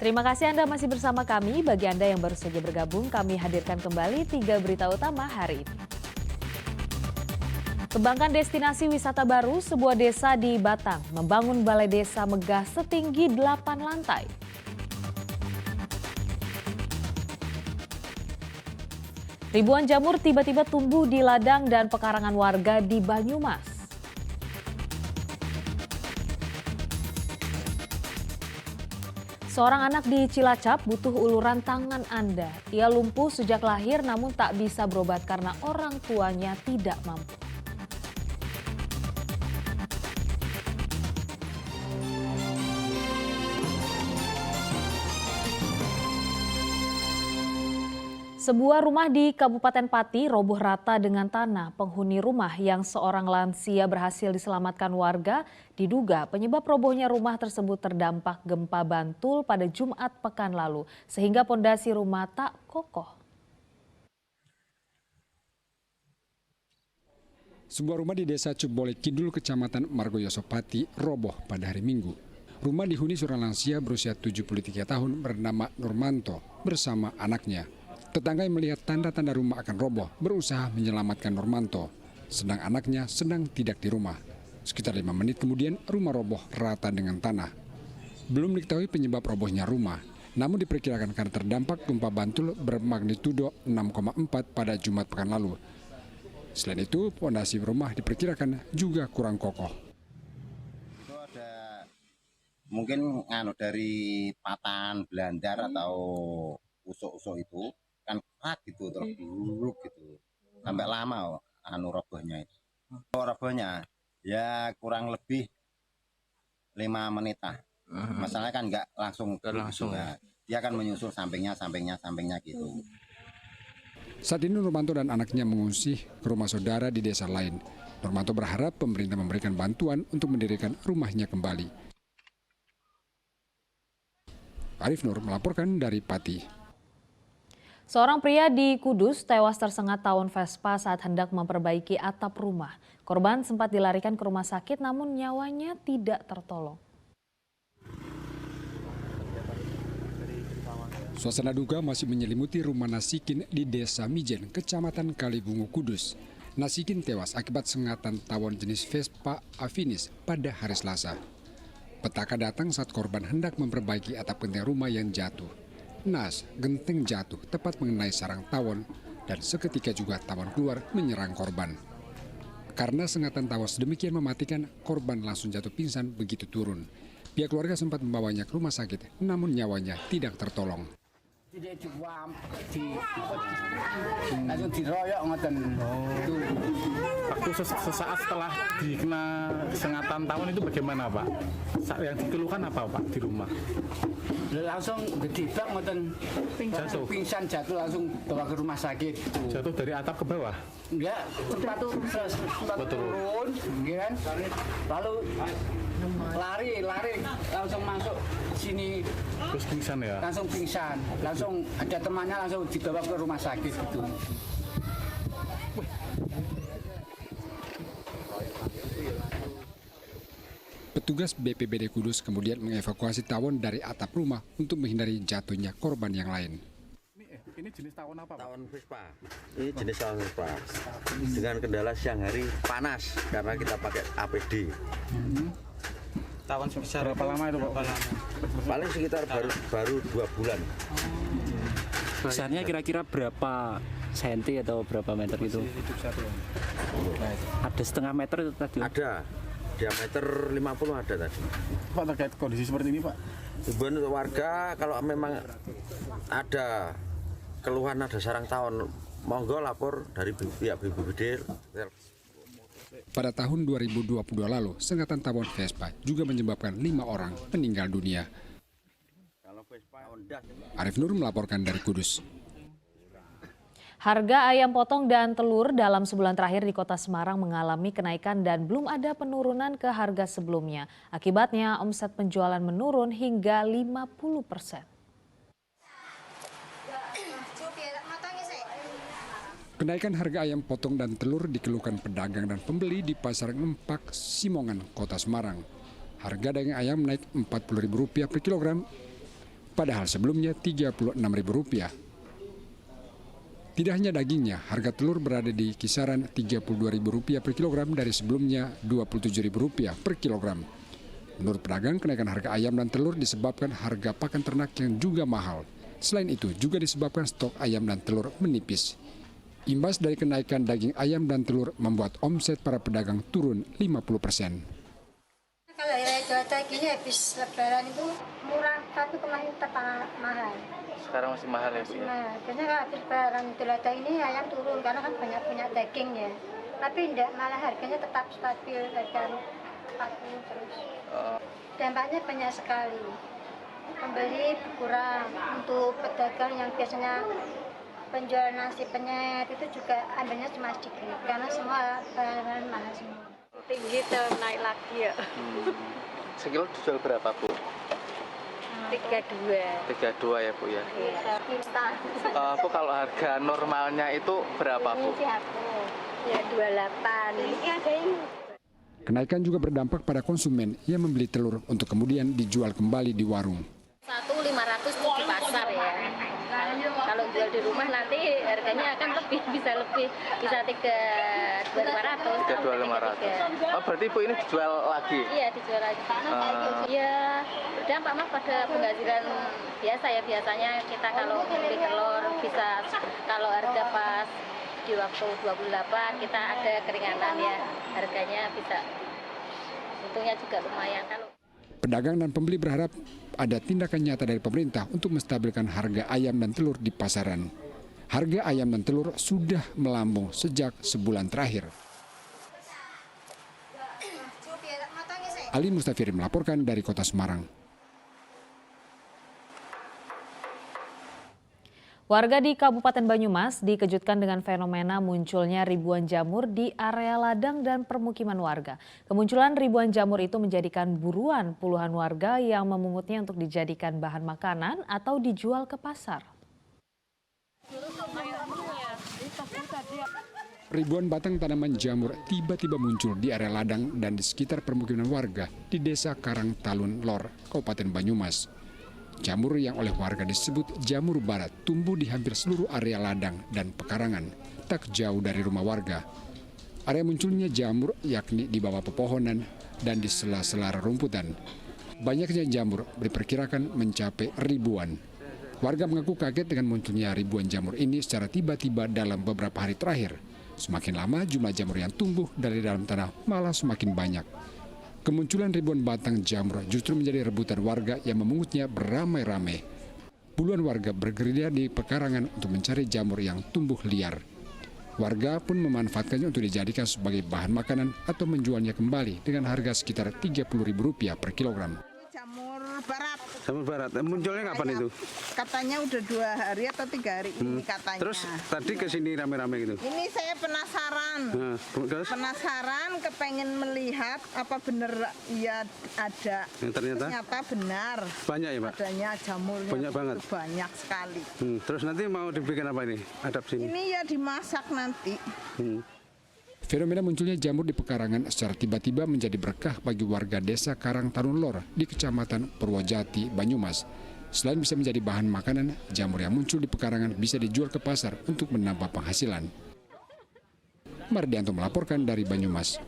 Terima kasih Anda masih bersama kami. Bagi Anda yang baru saja bergabung, kami hadirkan kembali 3 berita utama hari ini. Kembangkan destinasi wisata baru, sebuah desa di Batang membangun balai desa megah setinggi 8 lantai. Ribuan jamur tiba-tiba tumbuh di ladang dan pekarangan warga di Banyumas. Seorang anak di Cilacap butuh uluran tangan Anda. Ia lumpuh sejak lahir namun tak bisa berobat karena orang tuanya tidak mampu. Sebuah rumah di Kabupaten Pati roboh rata dengan tanah. Penghuni rumah yang seorang lansia berhasil diselamatkan warga diduga penyebab robohnya rumah tersebut terdampak gempa Bantul pada Jumat pekan lalu sehingga pondasi rumah tak kokoh. Sebuah rumah di desa Cebole Kidul, Kecamatan Margoyoso Pati, roboh pada hari Minggu. Rumah dihuni seorang lansia berusia 73 tahun bernama Nurmanto bersama anaknya. Tetangga yang melihat tanda-tanda rumah akan roboh berusaha menyelamatkan Nurmanto, sedang anaknya sedang tidak di rumah. Sekitar 5 menit kemudian rumah roboh rata dengan tanah. Belum diketahui penyebab robohnya rumah, namun diperkirakan karena terdampak gempa Bantul bermagnitudo 6,4 pada Jumat pekan lalu. Selain itu, pondasi rumah diperkirakan juga kurang kokoh. Itu ada mungkin dari patahan belandar atau usuk-usuk itu kan kerak gitu terus buruk gitu sampai lama robohnya itu. Robohnya ya kurang lebih 5 menit lah. Masalahnya kan nggak langsung juga. Dia akan menyusul sampingnya gitu. Saat ini Nurmanto dan anaknya mengungsi ke rumah saudara di desa lain. Nurmanto berharap pemerintah memberikan bantuan untuk mendirikan rumahnya kembali. Arif Nur melaporkan dari Pati. Seorang pria di Kudus tewas tersengat tawon Vespa saat hendak memperbaiki atap rumah. Korban sempat dilarikan ke rumah sakit namun nyawanya tidak tertolong. Suasana duka masih menyelimuti rumah Nasikin di Desa Mijen, Kecamatan Kalibungu, Kudus. Nasikin tewas akibat sengatan tawon jenis Vespa Afinis pada hari Selasa. Petaka datang saat korban hendak memperbaiki atap genteng rumah yang jatuh. Naas, genteng jatuh tepat mengenai sarang tawon dan seketika juga tawon keluar menyerang korban. Karena sengatan tawon sedemikian mematikan, korban langsung jatuh pingsan begitu turun. Pihak keluarga sempat membawanya ke rumah sakit, namun nyawanya tidak tertolong. Langsung diroyok ngoten. Waktu sesaat setelah dikena sengatan tawon itu bagaimana Pak? Yang dikeluhkan apa Pak di rumah? Langsung gedibak ngoten. Jatuh. Pingsan jatuh langsung bawa ke rumah sakit. Jatuh dari atap ke bawah? Enggak, sempat turun, kan? Lalu lari langsung masuk sini. Terus pingsan ya? Langsung pingsan, langsung ada temannya langsung dibawa ke rumah sakit gitu. Petugas BPBD Kudus kemudian mengevakuasi tawon dari atap rumah untuk menghindari jatuhnya korban yang lain. Ini jenis tawon apa Pak? Tawon Vespa. Ini jenis tawon Vespa. Dengan kendala siang hari panas karena kita pakai APD. Tawon sebesar berapa lama itu Pak? Paling sekitar baru 2 bulan. Besarnya kira-kira berapa senti atau berapa meter gitu? Ada setengah meter itu tadi? Ada. Diameter 50 ada tadi. Pak, terkait kondisi seperti ini Pak? Himbauan untuk warga kalau memang ada keluhan ada sarang tawon, monggo lapor dari pihak BPBD. Pada tahun 2022 lalu, sengatan tawon Vespa juga menyebabkan 5 orang meninggal dunia. Arif Nur melaporkan dari Kudus. Harga ayam potong dan telur dalam sebulan terakhir di Kota Semarang mengalami kenaikan dan belum ada penurunan ke harga sebelumnya. Akibatnya omset penjualan menurun hingga 50%. Kenaikan harga ayam potong dan telur dikeluhkan pedagang dan pembeli di Pasar Ngempak, Simongan, Kota Semarang. Harga daging ayam naik Rp40.000 per kilogram. padahal sebelumnya Rp36.000. Tidak hanya dagingnya, harga telur berada di kisaran Rp32.000 per kilogram dari sebelumnya Rp27.000 per kilogram. Menurut pedagang, kenaikan harga ayam dan telur disebabkan harga pakan ternak yang juga mahal. Selain itu, juga disebabkan stok ayam dan telur menipis. Imbas dari kenaikan daging ayam dan telur membuat omset para pedagang turun 50%. Kalau hari cuaca gini habis lebaran itu murah, tapi kemarin tetap mahal. Sekarang masih mahal ya Bu ya? Nah, biasanya kalau habis lebaran Idul Adha ini ayam turun karena kan banyak punya daging ya. Tapi enggak, malah harganya tetap stabil, harga 40 terus. Dampaknya banyak sekali. Pembeli berkurang, untuk pedagang yang biasanya penjual nasi penyet itu juga ambilnya cuma sedikit karena semua bahan mahal semua. Tinggi naik lagi ya. Sekilo dijual berapa Bu? 32. 32 ya Bu ya? Iya, instan. Bu kalau harga normalnya itu berapa Bu? Ini aku, ya 28. Ini ada ini. Kenaikan juga berdampak pada konsumen yang membeli telur untuk kemudian dijual kembali di warung. 1.500 di pasar ya. Kalau jual di rumah nanti harganya akan bisa 3.500. Oh berarti Bu ini dijual lagi? Iya dijual lagi. Ya berdampak mah pada penghasilan biasa ya. Biasanya kita kalau beli telur bisa, kalau harga pas di waktu 28 kita ada keringanan ya, harganya bisa, untungnya juga lumayan. Kalau Pedagang dan pembeli berharap ada tindakan nyata dari pemerintah untuk menstabilkan harga ayam dan telur di pasaran. Harga ayam dan telur sudah melambung sejak sebulan terakhir. Ali Mustafiri melaporkan dari Kota Semarang. Warga di Kabupaten Banyumas dikejutkan dengan fenomena munculnya ribuan jamur di area ladang dan permukiman warga. Kemunculan ribuan jamur itu menjadikan buruan puluhan warga yang memungutnya untuk dijadikan bahan makanan atau dijual ke pasar. Ribuan batang tanaman jamur tiba-tiba muncul di area ladang dan di sekitar permukiman warga di Desa Karangtalun Lor, Kabupaten Banyumas. Jamur yang oleh warga disebut jamur barat tumbuh di hampir seluruh area ladang dan pekarangan, tak jauh dari rumah warga. Area munculnya jamur yakni di bawah pepohonan dan di sela-sela rerumputan. Banyaknya jamur diperkirakan mencapai ribuan. Warga mengaku kaget dengan munculnya ribuan jamur ini secara tiba-tiba dalam beberapa hari terakhir. Semakin lama jumlah jamur yang tumbuh dari dalam tanah malah semakin banyak. Kemunculan ribuan batang jamur justru menjadi rebutan warga yang memungutnya beramai-ramai. Puluhan warga bergerilya di pekarangan untuk mencari jamur yang tumbuh liar. Warga pun memanfaatkannya untuk dijadikan sebagai bahan makanan atau menjualnya kembali dengan harga sekitar Rp30.000 per kilogram. Jamur barat, munculnya kapan itu? Katanya udah 2 hari atau 3 hari ini katanya. Terus tadi ke sini rame-rame gitu? Ini saya penasaran. Penasaran, kepengen melihat apa bener ya ada. Ternyata benar. Banyak ya Pak? Adanya jamurnya. Banyak banget? Banyak sekali. Terus nanti mau dibikin apa ini? Adap sini? Ini ya dimasak nanti. Fenomena munculnya jamur di pekarangan secara tiba-tiba menjadi berkah bagi warga Desa Karangtalun Lor di Kecamatan Purwojati, Banyumas. Selain bisa menjadi bahan makanan, jamur yang muncul di pekarangan bisa dijual ke pasar untuk menambah penghasilan. Mardianto melaporkan dari Banyumas.